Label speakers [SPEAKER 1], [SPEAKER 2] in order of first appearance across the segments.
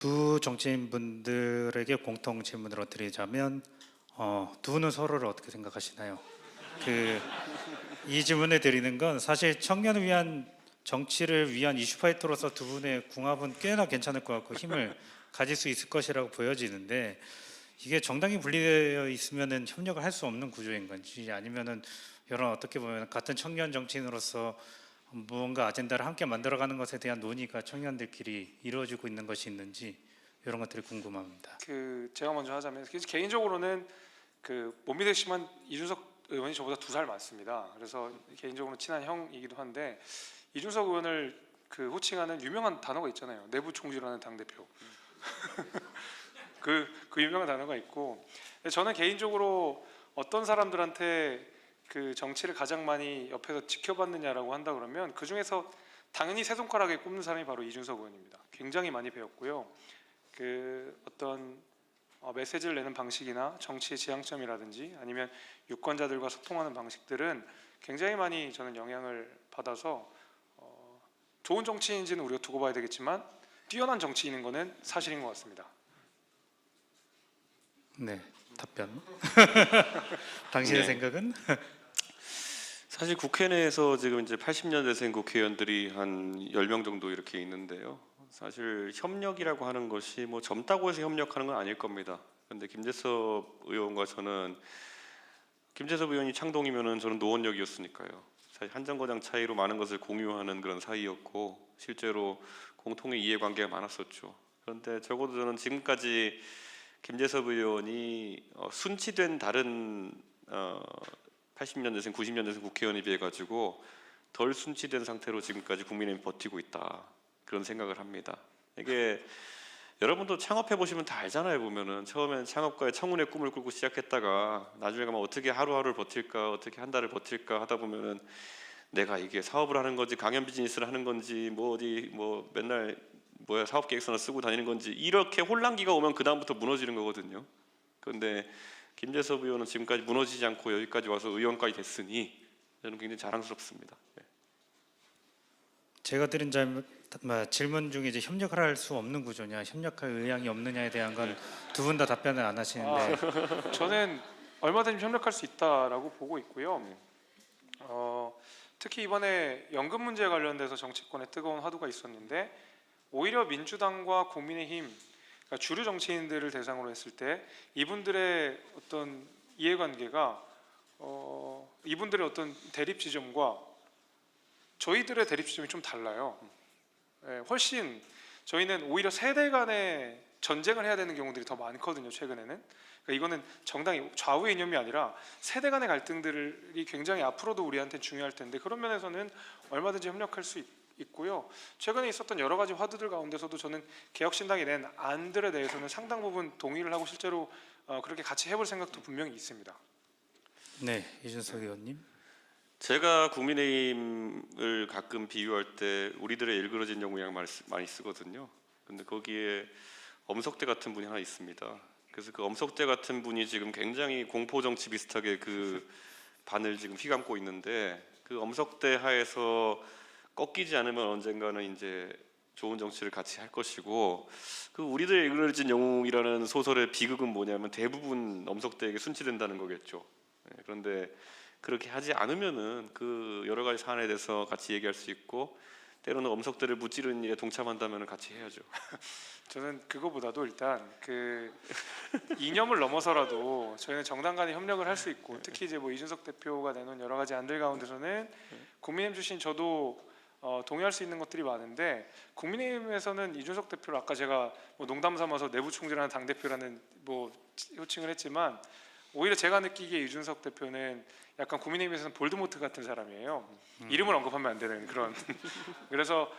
[SPEAKER 1] 두 정치인분들에게 공통 질문을 드리자면 두 분은 서로를 어떻게 생각하시나요? 이 질문을 드리는 건 사실 청년을 위한 정치를 위한 이슈파이터로서 두 분의 궁합은 꽤나 괜찮을 것 같고 힘을 가질 수 있을 것이라고 보여지는데, 이게 정당이 분리되어 있으면은 협력을 할 수 없는 구조인 건지, 아니면은 이런 어떻게 보면 같은 청년 정치인으로서 무언가 아젠다를 함께 만들어가는 것에 대한 논의가 청년들끼리 이루어지고 있는 것이 있는지, 이런 것들이 궁금합니다.
[SPEAKER 2] 제가 먼저 하자면, 개인적으로는 못 믿으시면 이준석 의원이 저보다 2살 많습니다. 그래서 개인적으로 친한 형이기도 한데, 이준석 의원을 호칭하는 유명한 단어가 있잖아요. 내부 총질하는 당 대표. 그 유명한 단어가 있고, 저는 개인적으로 어떤 사람들한테 정치를 가장 많이 옆에서 지켜봤느냐라고 한다 그러면 그 중에서 당연히 세 손가락에 꼽는 사람이 바로 이준석 의원입니다. 굉장히 많이 배웠고요. 어떤 메시지를 내는 방식이나 정치의 지향점이라든지 아니면 유권자들과 소통하는 방식들은 굉장히 많이 저는 영향을 받아서 좋은 정치인인지는 우리가 두고 봐야 되겠지만 뛰어난 정치인인 거는 사실인 것 같습니다.
[SPEAKER 1] 네, 답변. 당신의 생각은?
[SPEAKER 3] 사실 국회 내에서 지금 이제 80년대생 국회의원들이 한 10명 정도 이렇게 있는데요. 사실 협력이라고 하는 것이 뭐 젊다고 해서 협력하는 건 아닐 겁니다. 그런데 김재섭 의원과 저는, 김재섭 의원이 창동이면은 저는 노원역이었으니까요. 사실 한 정거장 차이로 많은 것을 공유하는 그런 사이였고, 실제로 공통의 이해관계가 많았었죠. 그런데 적어도 저는 지금까지 김재섭 의원이 순치된 다른 80년대생, 90년대생 국회의원에 비해 가지고 덜 순치된 상태로 지금까지 국민의힘이 버티고 있다, 그런 생각을 합니다. 이게 여러분도 창업해 보시면 다 알잖아요. 보면은 처음에는 창업가의 청운의 꿈을 꾸고 시작했다가 나중에 가면 어떻게 하루하루를 버틸까, 어떻게 한 달을 버틸까 하다 보면은 내가 이게 사업을 하는 건지 강연 비즈니스를 하는 건지 뭐 어디 뭐 맨날 뭐야 사업 계획서나 쓰고 다니는 건지, 이렇게 혼란기가 오면 그 다음부터 무너지는 거거든요. 그런데 김재섭 의원은 지금까지 무너지지 않고 여기까지 와서 의원까지 됐으니 저는 굉장히 자랑스럽습니다. 네.
[SPEAKER 1] 제가 드린 질문 중에 이제 협력을 할 수 없는 구조냐, 협력할 의향이 없느냐에 대한 건 두 분 다 답변을 안 하시는데,
[SPEAKER 2] 저는 얼마든지 협력할 수 있다라고 보고 있고요. 특히 이번에 연금 문제에 관련돼서 정치권에 뜨거운 화두가 있었는데, 오히려 민주당과 국민의힘, 그러니까 주류 정치인들을 대상으로 했을 때 이분들의 어떤 이해관계가 이분들의 어떤 대립 지점과 저희들의 대립 지점이 좀 달라요. 훨씬 저희는 오히려 세대 간의 전쟁을 해야 되는 경우들이 더 많거든요, 최근에는. 그러니까 이거는 정당이 좌우의 이념이 아니라 세대 간의 갈등들이 굉장히 앞으로도 우리한테 중요할 텐데, 그런 면에서는 얼마든지 협력할 수 있고요. 최근에 있었던 여러 가지 화두들 가운데서도 저는 개혁신당이 낸 안들에 대해서는 상당 부분 동의를 하고 실제로 그렇게 같이 해볼 생각도 분명히 있습니다.
[SPEAKER 1] 네, 이준석 의원님.
[SPEAKER 3] 제가 국민의힘을 가끔 비유할 때 우리들의 일그러진 영웅이라고 많이 쓰거든요. 근데 거기에 엄석대 같은 분이 하나 있습니다. 그래서 그 엄석대 같은 분이 지금 굉장히 공포정치 비슷하게 그 반을 지금 휘감고 있는데, 그 엄석대 하에서 꺾이지 않으면 언젠가는 이제 좋은 정치를 같이 할 것이고, 그 우리들의 일그러진 영웅이라는 소설의 비극은 뭐냐면 대부분 엄석대에게 순치된다는 거겠죠. 그런데 그렇게 하지 않으면은 그 여러 가지 사안에 대해서 같이 얘기할 수 있고, 때로는 엄석대를 무찌르는 일에 동참한다면 같이 해야죠.
[SPEAKER 2] 저는 그거보다도 일단 이념을 넘어서라도 저희는 정당 간에 협력을 할 수 있고, 특히 이제 뭐 이준석 대표가 내놓은 여러 가지 안들 가운데서는 국민의힘 출신 저도 동의할 수 있는 것들이 많은데, 국민의힘에서는 이준석 대표를 아까 제가 뭐 농담 삼아서 내부 총질하는 당 대표라는 뭐 호칭을 했지만, 오히려 제가 느끼기에 이준석 대표는 약간 국민의힘에서는 볼드모트 같은 사람이에요. 이름을 언급하면 안 되는 그런. 그래서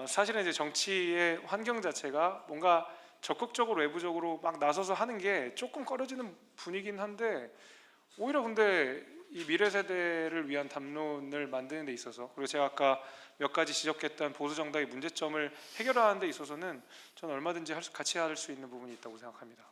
[SPEAKER 2] 사실은 이제 정치의 환경 자체가 뭔가 적극적으로 외부적으로 막 나서서 하는 게 조금 꺼려지는 분위기긴 한데, 오히려 근데 이 미래 세대를 위한 담론을 만드는 데 있어서, 그리고 제가 아까 몇 가지 지적했던 보수 정당의 문제점을 해결하는 데 있어서는 저는 얼마든지 같이 할 수 있는 부분이 있다고 생각합니다.